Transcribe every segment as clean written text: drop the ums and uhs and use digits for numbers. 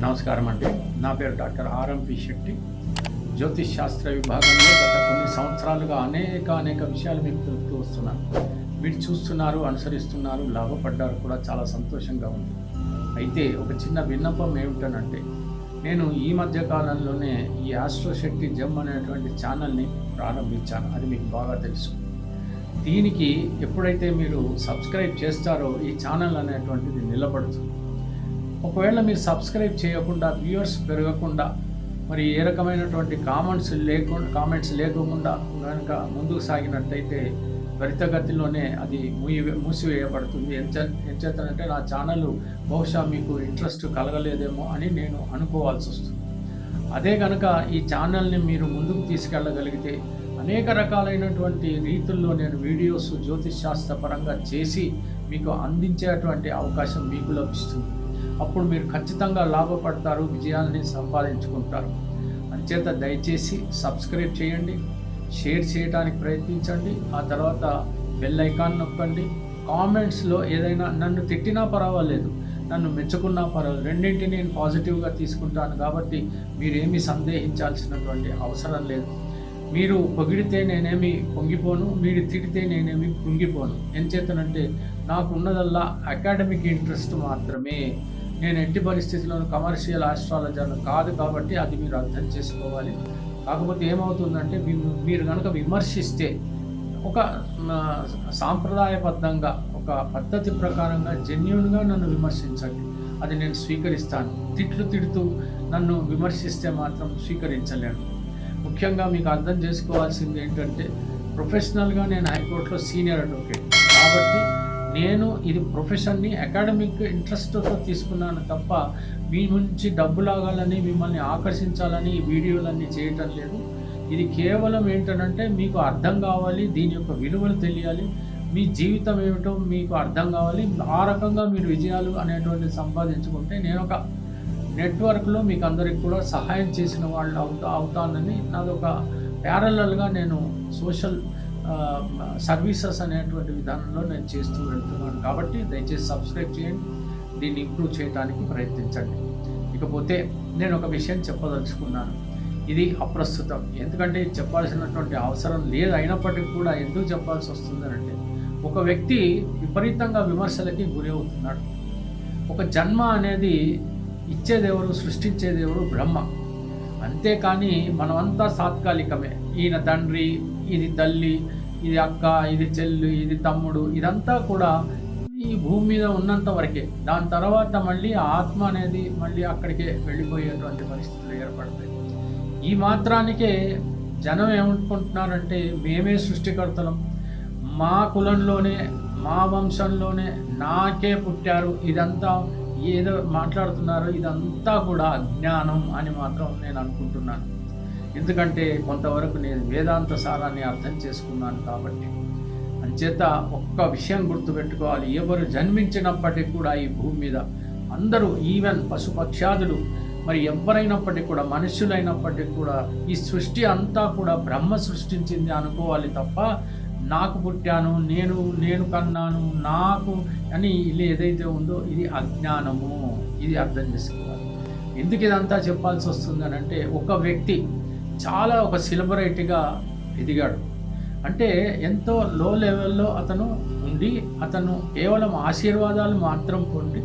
నమస్కారం అండి. నా పేరు డాక్టర్ ఆర్ఎంపి శెట్టి. జ్యోతిష్ శాస్త్ర విభాగంలో గత కొన్ని సంవత్సరాలుగా అనేక విషయాలు మీకు తెలుపుతూ వస్తున్నాను. మీరు చూస్తున్నారు, అనుసరిస్తున్నారు, లాభపడ్డారు కూడా, చాలా సంతోషంగా ఉంది. అయితే ఒక చిన్న విన్నపం ఏమిటనంటే, నేను ఈ మధ్య కాలంలోనే ఈ ఆస్ట్రో శెట్టి జెమ్ అనేటువంటి ఛానల్ని ప్రారంభించాను. అది మీకు బాగా తెలుసు. దీనికి ఎప్పుడైతే మీరు సబ్స్క్రైబ్ చేస్తారో ఈ ఛానల్ అనేటువంటిది నిలబడుతుంది. ఒకవేళ మీరు సబ్స్క్రైబ్ చేయకుండా, వ్యూవర్స్ పెరగకుండా, మరి ఏ రకమైనటువంటి కామెంట్స్ లేకుండా కనుక ముందుకు సాగినట్టయితే త్వరితగతిలోనే అది మూసివేయబడుతుంది. ఎంచేతనంటే నా ఛానల్ బహుశా మీకు ఇంట్రెస్ట్ కలగలేదేమో అని నేను అనుకోవాల్సి వస్తుంది. అదే కనుక ఈ ఛానల్ని మీరు ముందుకు తీసుకెళ్ళగలిగితే అనేక రకాలైనటువంటి రీతుల్లో నేను వీడియోస్ జ్యోతిష్ శాస్త్ర పరంగా చేసి మీకు అందించేటువంటి అవకాశం మీకు లభిస్తుంది. అప్పుడు మీరు ఖచ్చితంగా లాభపడతారు, విజయాన్ని సంపాదించుకుంటారు. అంచేత దయచేసి సబ్స్క్రైబ్ చేయండి, షేర్ చేయడానికి ప్రయత్నించండి, ఆ తర్వాత బెల్ ఐకాన్ నొక్కండి. కామెంట్స్లో ఏదైనా నన్ను తిట్టినా పర్వాలేదు, నన్ను మెచ్చుకున్నా పర్వాలేదు, రెండింటిని నేను పాజిటివ్గా తీసుకుంటాను. కాబట్టి మీరేమీ సందేహించాల్సినటువంటి అవసరం లేదు. మీరు పొగిడితే నేనేమి పొంగిపోను, మీరు తిడితే నేనేమి కృంగిపోను. ఎంచేతనంటే నాకు ఉన్నదల్లా అకాడమిక్ ఇంట్రెస్ట్ మాత్రమే. నేను ఎట్టి పరిస్థితుల్లోనూ కమర్షియల్ ఆస్ట్రాలజర్ను కాదు. కాబట్టి అది మీరు అర్థం చేసుకోవాలి. కాకపోతే ఏమవుతుందంటే, మీరు కనుక విమర్శిస్తే ఒక సాంప్రదాయబద్ధంగా, ఒక పద్ధతి ప్రకారంగా జెన్యూన్గా నన్ను విమర్శించండి, అది నేను స్వీకరిస్తాను. తిడుతూ నన్ను విమర్శిస్తే మాత్రం స్వీకరించలేను. ముఖ్యంగా మీకు అర్థం చేసుకోవాల్సింది ఏంటంటే, ప్రొఫెషనల్గా నేను హైకోర్టులో సీనియర్ అడ్వకేట్. కాబట్టి నేను ఇది ప్రొఫెషన్ని అకాడమిక్ ఇంట్రెస్ట్తో తీసుకున్నాను తప్ప మీ నుంచి డబ్బు లాగాలని, మిమ్మల్ని ఆకర్షించాలని ఈ వీడియోలన్నీ చేయటం లేదు. ఇది కేవలం ఏంటంటే మీకు అర్థం కావాలి, దీని యొక్క విలువలు తెలియాలి, మీ జీవితం ఏమిటో మీకు అర్థం కావాలి. ఆ రకంగా మీరు విజయాలు అనేటువంటి సంపాదించుకుంటే నేను ఒక నెట్వర్క్లో మీకు అందరికి కూడా సహాయం చేసిన వాళ్ళు అవుతానని నాదొక ప్యారలల్గా నేను సోషల్ సర్వీసెస్ అనేటువంటి విధానంలో నేను చేస్తూ వెళ్తున్నాను. కాబట్టి దయచేసి సబ్స్క్రైబ్ చేయండి, దీన్ని ఇంప్రూవ్ చేయడానికి ప్రయత్నించండి. ఇకపోతే నేను ఒక విషయం చెప్పదలుచుకున్నాను. ఇది అప్రస్తుతం, ఎందుకంటే చెప్పాల్సినటువంటి అవసరం లేదు. అయినప్పటికీ కూడా ఎందుకు చెప్పాల్సి వస్తుందనంటే, ఒక వ్యక్తి విపరీతంగా విమర్శలకి గురి అవుతున్నాడు. ఒక జన్మ అనేది ఇచ్చేదెవరు, సృష్టించేదెవరు? బ్రహ్మ. అంతేకాని మనమంతా తాత్కాలికమే. ఈయన తండ్రి, ఇది తల్లి, ఇది అక్క, ఇది చెల్లి, ఇది తమ్ముడు, ఇదంతా కూడా ఈ భూమి మీద ఉన్నంత వరకే. దాని తర్వాత మళ్ళీ ఆత్మ అనేది మళ్ళీ అక్కడికే వెళ్ళిపోయేటువంటి పరిస్థితులు ఏర్పడతాయి. ఈ మాత్రానికే జనం ఏమనుకుంటున్నారంటే, మేమే సృష్టికర్తలం, మా కులంలోనే, మా వంశంలోనే నాకే పుట్టారు, ఇదంతా ఏదో మాట్లాడుతున్నారు, ఇదంతా కూడా అజ్ఞానం అని మాత్రం నేను అనుకుంటున్నాను. ఎందుకంటే కొంతవరకు నేను వేదాంత సారాన్ని అర్థం చేసుకున్నాను కాబట్టి. అంచేత ఒక్క విషయం గుర్తుపెట్టుకోవాలి, ఎవరు జన్మించినప్పటికీ కూడా ఈ భూమి మీద అందరూ, ఈవెన్ పశుపక్షాదులు, మరి ఎవరైనప్పటికీ కూడా, మనుష్యులైనప్పటికీ కూడా, ఈ సృష్టి అంతా కూడా బ్రహ్మ సృష్టించింది అనుకోవాలి తప్ప నాకు పుట్టాను, నేను కన్నాను, నాకు అని ఇలా ఏదైతే ఉందో ఇది అజ్ఞానము. ఇది అర్థం చేసుకోవాలి. ఎందుకు ఇదంతా చెప్పాల్సి వస్తుందని అంటే, ఒక వ్యక్తి చాలా ఒక సెలబ్రిటీగా ఎదిగాడు అంటే ఎంతో లో లెవెల్లో అతను ఉండి, అతను కేవలం ఆశీర్వాదాలు మాత్రం పొంది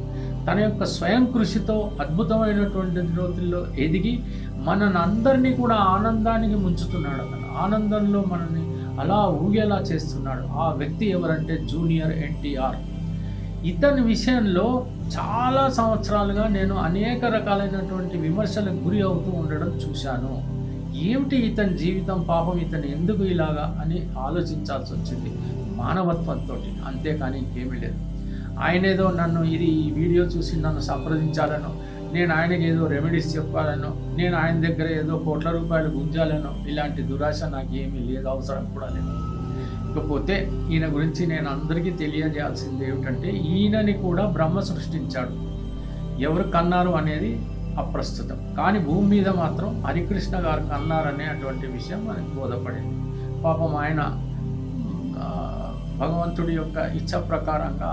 తన యొక్క స్వయం కృషితో అద్భుతమైనటువంటి రోజుల్లో ఎదిగి మనందరినీ కూడా ఆనందానికి ముంచుతున్నాడు. అతను ఆనందంలో మనల్ని అలా ఊగేలా చేస్తున్నాడు. ఆ వ్యక్తి ఎవరంటే జూనియర్ ఎన్టీఆర్. ఇతని విషయంలో చాలా సంవత్సరాలుగా నేను అనేక రకాలైనటువంటి విమర్శలకు గురి అవుతూ ఉండడం చూశాను. ఏమిటి ఇతని జీవితం, పాపం ఇతను ఎందుకు ఇలాగా అని ఆలోచించాల్సి వచ్చింది మానవత్వంతో. అంతేకాని ఇంకేమీ లేదు. ఆయన ఏదో నన్ను ఈ వీడియో చూసి నన్ను సంప్రదించాలనో, నేను ఆయనకి ఏదో రెమెడీస్ చెప్పాలనో, నేను ఆయన దగ్గర ఏదో కోట్ల రూపాయలు గుంజాలనో, ఇలాంటి దురాశ నాకు ఏమీ లేదు, అవసరం కూడా లేదు. ఇకపోతే ఈయన గురించి నేను అందరికీ తెలియజేయాల్సింది ఏమిటంటే, ఈయనని కూడా బ్రహ్మ సృష్టించాడు. ఎవరు కన్నారు అనేది అప్రస్తుతం. కానీ భూమి మీద మాత్రం హరికృష్ణ గారు కన్నారనే అటువంటి విషయం మనకు బోధపడింది. పాపం ఆయన భగవంతుడి యొక్క ఇచ్చ ప్రకారంగా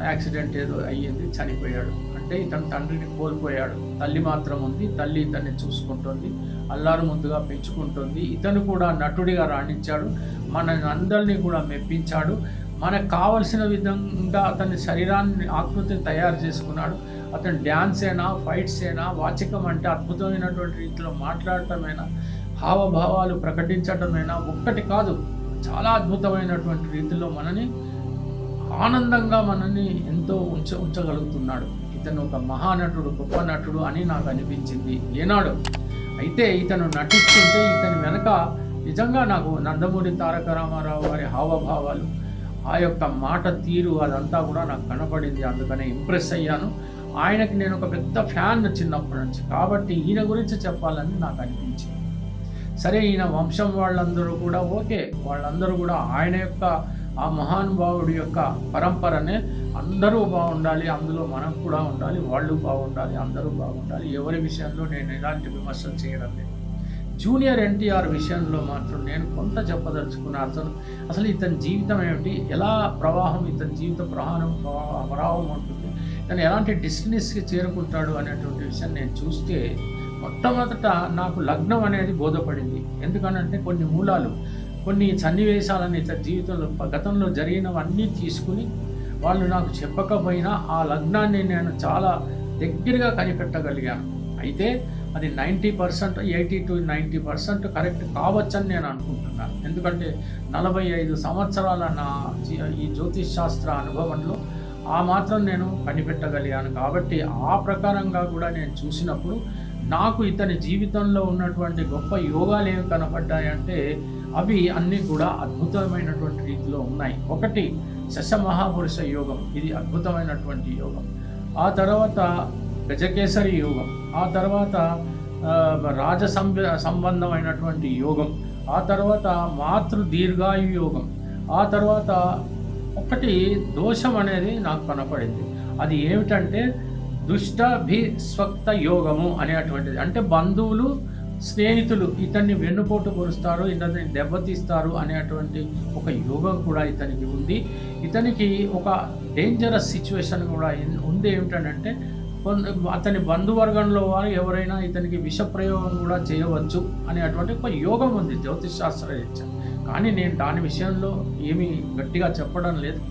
యాక్సిడెంట్ ఏదో అయ్యింది, చనిపోయాడు. అంటే ఇతను తండ్రిని కోల్పోయాడు. తల్లి మాత్రం ఉంది. తల్లి ఇతన్ని చూసుకుంటుంది, అల్లారు ముద్దుగా పెంచుకుంటుంది. ఇతను కూడా నటుడిగా రాణించాడు, మన అందరినీ కూడా మెప్పించాడు. మనకు కావలసిన విధంగా అతని శరీరాన్ని ఆకృతిని తయారు చేసుకున్నాడు. అతను డ్యాన్స్ అయినా, ఫైట్స్ అయినా, వాచికం అంటే అద్భుతమైనటువంటి రీతిలో మాట్లాడటమైనా, హావభావాలు ప్రకటించటమైనా, ఒక్కటి కాదు చాలా అద్భుతమైనటువంటి రీతిలో మనని ఆనందంగా మనల్ని ఎంతో ఉంచగలుగుతున్నాడు. ఇతను ఒక మహానటుడు, గొప్ప నటుడు అని నాకు అనిపించింది ఏనాడు. అయితే ఇతను నటిస్తుంటే ఇతని వెనక నిజంగా నాకు నందమూరి తారక రామారావు గారి హావభావాలు, ఆ యొక్క మాట తీరు అదంతా కూడా నాకు కనపడింది. అందుకనే ఇంప్రెస్ అయ్యాను. ఆయనకి నేను ఒక పెద్ద ఫ్యాన్ చిన్నప్పటి నుంచి. కాబట్టి ఈయన గురించి చెప్పాలని నాకు అనిపించింది. సరే, ఈయన వంశం వాళ్ళందరూ కూడా ఓకే, వాళ్ళందరూ కూడా ఆయన యొక్క ఆ మహానుభావుడి యొక్క పరంపరనే అందరూ బాగుండాలి, అందులో మనం కూడా ఉండాలి, వాళ్ళు బాగుండాలి, అందరూ బాగుండాలి. ఎవరి విషయంలో నేను ఎలాంటి విమర్శలు చేయడం లేదు. జూనియర్ ఎన్టీఆర్ విషయంలో మాత్రం నేను కొంత చెప్పదలుచుకున్నాను. అసలు ఇతని జీవితం ఏమిటి, ఎలా ప్రవాహం, ఇతని జీవిత ప్రవాహం ఉంటుంది, ఇతను ఎలాంటి డెస్టినీస్కి చేరుకుంటాడు అనేటువంటి విషయం నేను చూస్తే మొట్టమొదట నాకు లగ్నం అనేది బోధపడింది. ఎందుకనంటే కొన్ని మూలాలు, కొన్ని సన్నివేశాలను ఇతని జీవితంలో గతంలో జరిగినవన్నీ తీసుకుని వాళ్ళు నాకు చెప్పకపోయినా ఆ లగ్నాన్ని నేను చాలా దగ్గరగా కనిపెట్టగలిగాను. అయితే అది 90%, 80 to 90% కరెక్ట్ కావచ్చని నేను అనుకుంటున్నాను. ఎందుకంటే 45 సంవత్సరాల నా ఈ జ్యోతిష్ శాస్త్ర అనుభవంలో ఆ మాత్రం నేను కనిపెట్టగలిగాను. కాబట్టి ఆ ప్రకారంగా కూడా నేను చూసినప్పుడు నాకు ఇతని జీవితంలో ఉన్నటువంటి గొప్ప యోగాలు ఏమి కనపడ్డాయంటే అవి అన్నీ కూడా అద్భుతమైనటువంటి రీతిలో ఉన్నాయి. ఒకటి శశమహాపురుష యోగం, ఇది అద్భుతమైనటువంటి యోగం. ఆ తర్వాత గజకేసరి యోగం, ఆ తర్వాత రాజ సంబంధమైనటువంటి యోగం, ఆ తర్వాత మాతృ దీర్ఘాయు యోగం, ఆ తర్వాత ఒకటి దోషం అనేది నాకు కనపడింది. అది ఏమిటంటే దుష్టాభిస్వక్త యోగము అనేటువంటిది. అంటే బంధువులు, స్నేహితులు ఇతన్ని వెన్నుపోటు పొరుస్తారు, ఇతన్ని దెబ్బతీస్తారు అనేటువంటి ఒక యోగం కూడా ఇతనికి ఉంది. ఇతనికి ఒక డేంజరస్ సిచ్యువేషన్ కూడా ఉంది. ఏమిటంటే అతని బంధువర్గంలో వారు ఎవరైనా ఇతనికి విషప్రయోగం కూడా చేయవచ్చు అనేటువంటి ఒక యోగం ఉంది జ్యోతిష్ శాస్త్రరీత్యా. కానీ నేను దాని విషయంలో ఏమీ గట్టిగా చెప్పడం లేదు.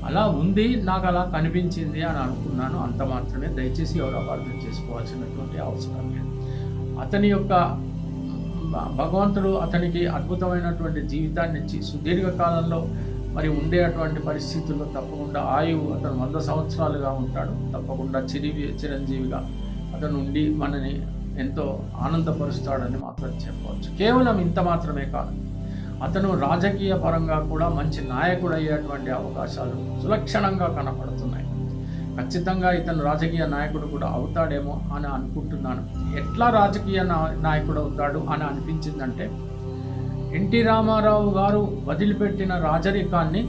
అలా ఉంది, నాకు అలా కనిపించింది అని అనుకున్నాను, అంత మాత్రమే. దయచేసి ఎవరు అపార్థం చేసుకోవాల్సినటువంటి అవసరం లేదు. అతని యొక్క భగవంతుడు అతనికి అద్భుతమైనటువంటి జీవితాన్ని ఇచ్చి సుదీర్ఘకాలంలో మరి ఉండేటువంటి పరిస్థితుల్లో తప్పకుండా ఆయువు అతను 100 సంవత్సరాలుగా ఉంటాడు. తప్పకుండా చిరంజీవిగా అతను ఉండి మనని ఎంతో ఆనందపరుస్తాడని మాత్రం చెప్పవచ్చు. కేవలం ఇంత మాత్రమే కాదు, అతను రాజకీయ పరంగా కూడా మంచి నాయకుడు అయ్యేటువంటి అవకాశాలు సులక్షణంగా కనపడుతున్నాయి. ఖచ్చితంగా ఇతను రాజకీయ నాయకుడు కూడా అవుతాడేమో అని అనుకుంటున్నాను. ఎట్లా రాజకీయ నాయకుడు అవుతాడు అని అనిపించిందంటే, ఎన్టీ రామారావు గారు వదిలిపెట్టిన రాజరికాన్ని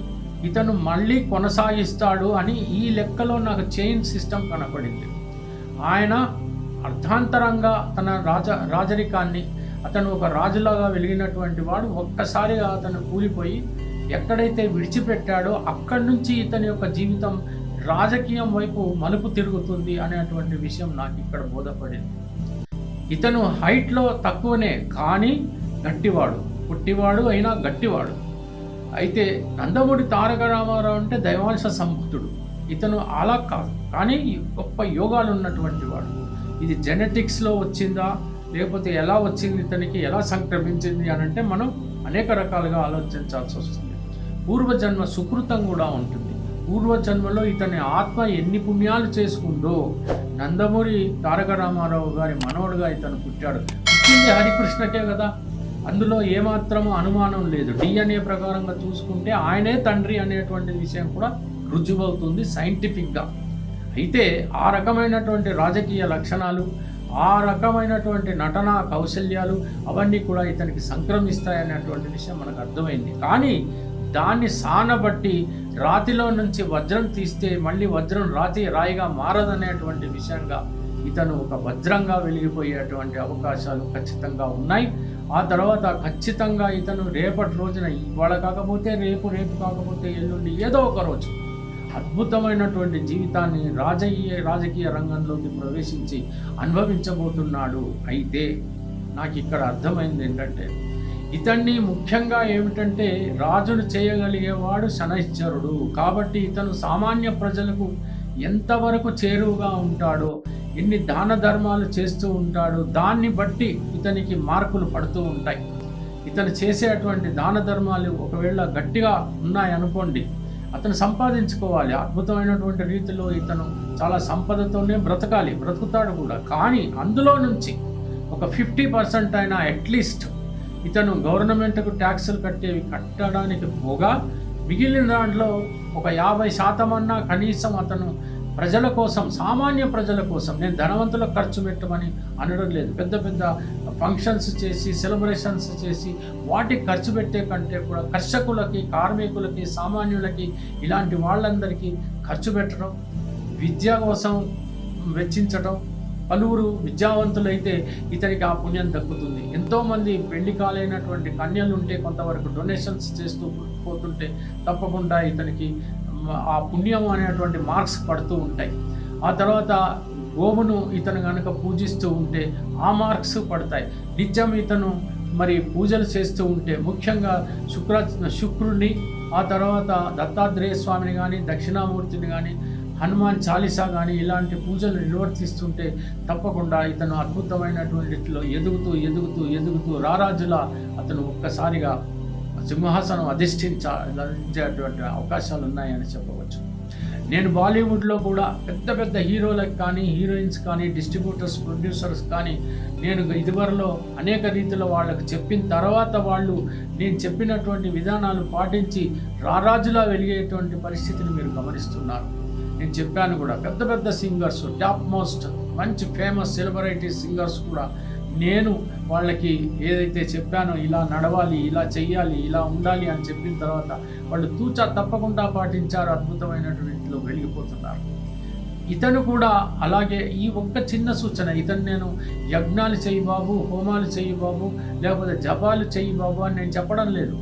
ఇతను మళ్ళీ కొనసాగిస్తాడు అని ఈ లెక్కలో నాకు చైన్ సిస్టమ్ కనపడింది. ఆయన అర్ధాంతరంగా తన రాజరికాన్ని, అతను ఒక రాజులాగా వెలిగినటువంటి వాడు ఒక్కసారిగా అతను కూలిపోయి ఎక్కడైతే విడిచిపెట్టాడో అక్కడి నుంచి ఇతని యొక్క జీవితం రాజకీయం వైపు మలుపు తిరుగుతుంది అనేటువంటి విషయం నాకు ఇక్కడ బోధపడింది. ఇతను హైట్లో తక్కువనే కానీ గట్టివాడు, పుట్టివాడు అయినా గట్టివాడు. అయితే నందమూరి తారక రామారావు అంటే దైవాంశ సంభూతుడు. ఇతను అలా కాదు, కానీ గొప్ప యోగాలు ఉన్నటువంటి వాడు. ఇది జెనెటిక్స్లో వచ్చిందా, లేకపోతే ఎలా వచ్చింది, ఇతనికి ఎలా సంక్రమించింది అని అంటే మనం అనేక రకాలుగా ఆలోచించాల్సి వస్తుంది. పూర్వజన్మ సుకృతం కూడా ఉంటుంది. పూర్వజన్మలో ఇతని ఆత్మ ఎన్ని పుణ్యాలు చేసుకుందో, నందమూరి తారక రామారావు గారి మనవడుగా ఇతను పుట్టాడు. పుట్టింది హరికృష్ణకే కదా, అందులో ఏమాత్రము అనుమానం లేదు. DNA ప్రకారంగా చూసుకుంటే ఆయనే తండ్రి అనేటువంటి విషయం కూడా రుజువవుతుంది సైంటిఫిక్గా. అయితే ఆ రకమైనటువంటి రాజకీయ లక్షణాలు, ఆ రకమైనటువంటి నటనా కౌశల్యాలు అవన్నీ కూడా ఇతనికి సంక్రమిస్తాయనేటువంటి విషయం మనకు అర్థమైంది. కానీ దాన్ని సానబట్టి రాతిలో నుంచి వజ్రం తీస్తే మళ్ళీ వజ్రం రాయిగా మారదనేటువంటి విషయంగా ఇతను ఒక వజ్రంగా వెలిగిపోయేటువంటి అవకాశాలు ఖచ్చితంగా ఉన్నాయి. ఆ తర్వాత ఖచ్చితంగా ఇతను రేపటి రోజున, ఇవాళ కాకపోతే రేపు, రేపు కాకపోతే ఎల్లుండి, ఏదో ఒక రోజు అద్భుతమైనటువంటి జీవితాన్ని రాజకీయ రంగంలోకి ప్రవేశించి అనుభవించబోతున్నాడు. అయితే నాకు ఇక్కడ అర్థమైంది ఏంటంటే, ఇతన్ని ముఖ్యంగా ఏమిటంటే రాజును చేయగలిగేవాడు శనైశ్చరుడు. కాబట్టి ఇతను సామాన్య ప్రజలకు ఎంతవరకు చేరువుగా ఉంటాడో, ఎన్ని దాన ధర్మాలు చేస్తూ ఉంటాడో దాన్ని బట్టి ఇతనికి మార్కులు పడుతూ ఉంటాయి. ఇతను చేసేటువంటి దాన ధర్మాలు ఒకవేళ గట్టిగా ఉన్నాయనుకోండి, అతను సంపాదించుకోవాలి. అద్భుతమైనటువంటి రీతిలో ఇతను చాలా సంపదతోనే బ్రతుకుతాడు కూడా. కానీ అందులో నుంచి ఒక 50% అయినా అట్లీస్ట్ ఇతను గవర్నమెంట్కు ట్యాక్సులు కట్టడానికి పోగా మిగిలిన దాంట్లో ఒక 50% అన్నా కనీసం అతను ప్రజల కోసం, సామాన్య ప్రజల కోసం, నేను ధనవంతులకు ఖర్చు పెట్టమని అనడం లేదు. పెద్ద పెద్ద ఫంక్షన్స్ చేసి, సెలబ్రేషన్స్ చేసి వాటికి ఖర్చు పెట్టే కంటే కూడా కర్షకులకి, కార్మికులకి, సామాన్యులకి, ఇలాంటి వాళ్ళందరికీ ఖర్చు పెట్టడం, విద్య కోసం వెచ్చించడం. పలువురు విద్యావంతులైతే ఇతనికి ఆ పుణ్యం దక్కుతుంది. ఎంతోమంది పెళ్లి కాలైనటువంటి కన్యలు ఉంటే కొంతవరకు డొనేషన్స్ చేస్తూ పోతుంటే తప్పకుండా ఇతనికి ఆ పుణ్యం అనేటువంటి మార్క్స్ పడుతూ ఉంటాయి. ఆ తర్వాత గోవును ఇతను కనుక పూజిస్తూ ఉంటే ఆ మార్క్స్ పడతాయి. నిత్యం ఇతను మరి పూజలు చేస్తూ ఉంటే, ముఖ్యంగా శుక్రుడిని, ఆ తర్వాత దత్తాత్రేయ స్వామిని కానీ, దక్షిణామూర్తిని కానీ, హనుమాన్ చాలీసా కానీ ఇలాంటి పూజలు నిర్వర్తిస్తుంటే తప్పకుండా ఇతను అద్భుతమైనటువంటిలో ఎదుగుతూ రారాజులా అతను ఒక్కసారిగా సింహాసనం అధిష్ఠించేటువంటి అవకాశాలు ఉన్నాయని చెప్పవచ్చు. నేను బాలీవుడ్లో కూడా పెద్ద పెద్ద హీరోలకు కానీ, హీరోయిన్స్ కానీ, డిస్ట్రిబ్యూటర్స్, ప్రొడ్యూసర్స్ కానీ నేను ఇదివరలో అనేక రీతిలో వాళ్ళకు చెప్పిన తర్వాత వాళ్ళు నేను చెప్పినటువంటి విధానాలు పాటించి రారాజులా వెలిగేటువంటి పరిస్థితిని మీరు గమనిస్తున్నారు. నేను చెప్పాను కూడా, పెద్ద పెద్ద సింగర్స్, టాప్ మోస్ట్ మంచి ఫేమస్ సెలబ్రిటీ సింగర్స్ కూడా నేను వాళ్ళకి ఏదైతే చెప్పానో ఇలా నడవాలి, ఇలా చెయ్యాలి, ఇలా ఉండాలి అని చెప్పిన తర్వాత వాళ్ళు తూచా తప్పకుండా పాటించారు. అద్భుతమైనటువంటిలో వెలిగిపోతున్నారు. ఇతను కూడా అలాగే ఈ ఒక్క చిన్న సూచన, ఇతను నేను యజ్ఞాలు చెయ్యి బాబు, హోమాలు చెయ్యి బాబు, లేకపోతే జపాలు చెయ్యి బాబు అని నేను చెప్పడం లేదు.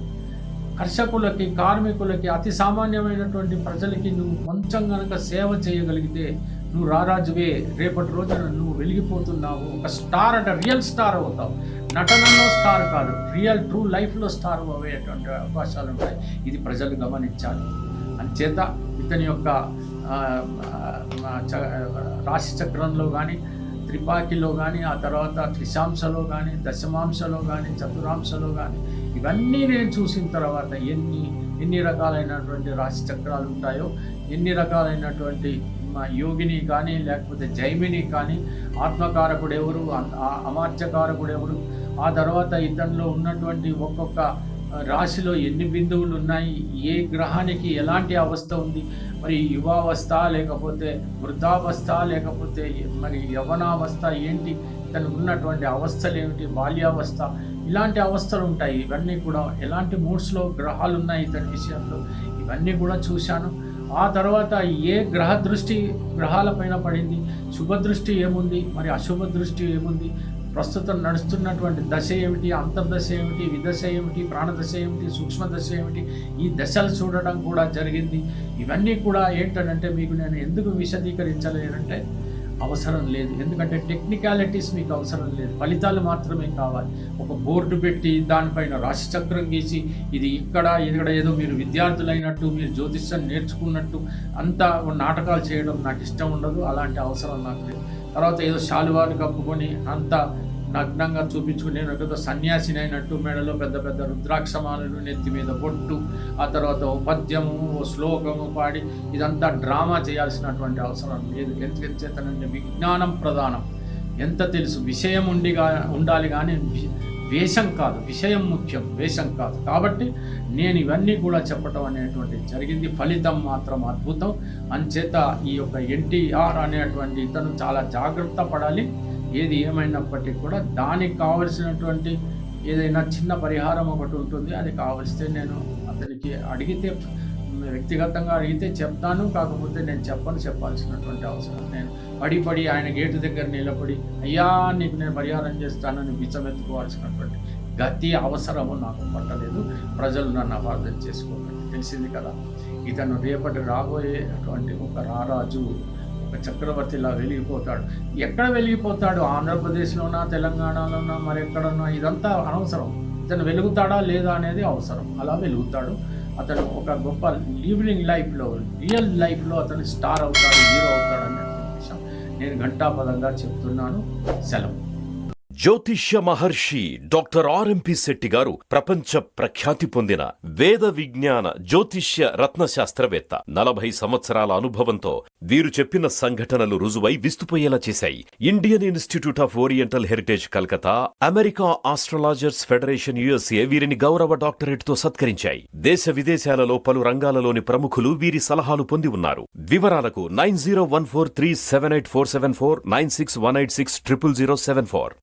కర్షకులకి, కార్మికులకి, అతి సామాన్యమైనటువంటి ప్రజలకి నువ్వు కొంచెం కనుక సేవ చేయగలిగితే నువ్వు రారాజువే. రేపటి రోజున నువ్వు వెలిగిపోతున్నావు, ఒక స్టార్ అంటే రియల్ స్టార్ అవుతావు. నటనలో స్టార్ కాదు, రియల్ ట్రూ లైఫ్లో స్టార్ అయ్యేటువంటి అవకాశాలు ఉంటాయి. ఇది ప్రజలు గమనించాలి. అంచేత ఇతని యొక్క రాశి చక్రంలో కానీ, త్రిపాకిలో కానీ, ఆ తర్వాత త్రిశాంశలో కానీ, దశమాంశలో కానీ, చతురాంశలో కానీ ఇవన్నీ నేను చూసిన తర్వాత ఎన్ని రకాలైనటువంటి రాశి చక్రాలు ఉంటాయో, ఎన్ని రకాలైనటువంటి యోగిని కానీ, లేకపోతే జైమిని కానీ, ఆత్మకారకుడు ఎవరు, అమాత్యకారకుడు ఎవరు, ఆ తర్వాత ఇతనిలో ఉన్నటువంటి ఒక్కొక్క రాశిలో ఎన్ని బిందువులు ఉన్నాయి, ఏ గ్రహానికి ఎలాంటి అవస్థ ఉంది, మరి యువావస్థ లేకపోతే వృద్ధావస్థ లేకపోతే మరి యవ్వనావస్థ ఏంటి, ఇతనికి ఉన్నటువంటి అవస్థలు ఏమిటి, బాల్యావస్థ, ఇలాంటి అవస్థలు ఉంటాయి. ఇవన్నీ కూడా ఎలాంటి మూడ్స్లో గ్రహాలు ఉన్నాయి ఇతని విషయంలో ఇవన్నీ కూడా చూశాను. ఆ తర్వాత ఏ గ్రహ దృష్టి గ్రహాలపైన పడింది, శుభదృష్టి ఏముంది, మరి అశుభ దృష్టి ఏముంది, ప్రస్తుతం నడుస్తున్నటువంటి దశ ఏమిటి, అంతర్దశ ఏమిటి, విదశ ఏమిటి, ప్రాణదశ ఏమిటి, సూక్ష్మదశ ఏమిటి, ఈ దశలు చూడడం కూడా జరిగింది. ఇవన్నీ కూడా ఏంటంటే మీకు నేను ఎందుకు విశదీకరించలేనంటే అవసరం లేదు. ఎందుకంటే టెక్నికాలిటీస్ మీకు అవసరం లేదు, ఫలితాలు మాత్రమే కావాలి. ఒక బోర్డు పెట్టి దానిపైన రాశి చక్రం గీసి ఇది ఇక్కడ ఏదో మీరు విద్యార్థులైనట్టు, మీరు జ్యోతిష్యం నేర్చుకున్నట్టు అంతా నాటకాలు చేయడం నాకు ఇష్టం ఉండదు. అలాంటి అవసరం నాకు లేదు. తర్వాత ఏదో శాలువాలు కప్పుకొని అంతా నగ్నంగా చూపించుకుని నేను ఏదో సన్యాసిని అయినట్టు మెడలో పెద్ద పెద్ద రుద్రాక్షమాలను, నెత్తి మీద బొట్టు, ఆ తర్వాత ఓ పద్యము, ఓ శ్లోకము పాడి ఇదంతా డ్రామా చేయాల్సినటువంటి అవసరం లేదు. ఎందుకంటే విజ్ఞానం ప్రధానం. ఎంత తెలుసు, విషయం ఉండాలి కానీ వేషం కాదు. విషయం ముఖ్యం, వేషం కాదు. కాబట్టి నేను ఇవన్నీ కూడా చెప్పటం అనేటువంటి జరిగింది. ఫలితం మాత్రం అద్భుతం. అంచేత ఈ యొక్క ఎన్టీఆర్ అనేటువంటి ఇతను చాలా జాగ్రత్త పడాలి. ఏది ఏమైనప్పటికీ కూడా దానికి కావలసినటువంటి ఏదైనా చిన్న పరిహారం ఒకటి ఉంటుంది. అది కావలిస్తే నేను అతనికి అడిగితే, వ్యక్తిగతంగా అడిగితే చెప్తాను. కాకపోతే నేను చెప్పాల్సినటువంటి అవసరం, నేను పడి ఆయన గేటు దగ్గర నిలబడి అయ్యా నీకు నేను పరిహారం చేస్తానని బిచ్చమెత్తుకోవాల్సినటువంటి గతి అవసరము నాకు పట్టలేదు. ప్రజలు నన్ను అపార్థం చేసుకోకండి. తెలిసింది కదా, ఇతను రేపటి రాబోయేటువంటి ఒక రారాజు, ఒక చక్రవర్తిలా వెలిగిపోతాడు. ఎక్కడ వెలిగిపోతాడు? ఆంధ్రప్రదేశ్లోనా, తెలంగాణలోనా, మరెక్కడన్నా, ఇదంతా అనవసరం. ఇతను వెలుగుతాడా లేదా అనేది అవసరం. అలా వెలుగుతాడు. అతను ఒక గొప్ప లివింగ్ లైఫ్లో, రియల్ లైఫ్లో అతను స్టార్ అవుతాడు, హీరో అవుతాడు అనే విషయం నేను ఘంటాపదంగా చెప్తున్నాను. సెలవు. జ్యోతిష్య మహర్షి డాక్టర్ ఆర్ఎంపి శెట్టి గారు ప్రపంచ ప్రఖ్యాతి పొందిన వేద విజ్ఞాన జ్యోతిష్య రత్నశాస్త్రవేత్త. 40 సంవత్సరాల అనుభవంతో వీరు చెప్పిన సంఘటనలు రుజువై విస్తుపోయేలా చేశాయి. Indian institute of oriental heritage Calcutta, America astrologers federation USA వీరిని గౌరవ డాక్టరేట్ తో సత్కరించాయి. దేశ విదేశాలలో పలు రంగాలలోని ప్రముఖులు వీరి సలహాలు పొంది ఉన్నారు. వివరాలకు 9014378474, 9618600074.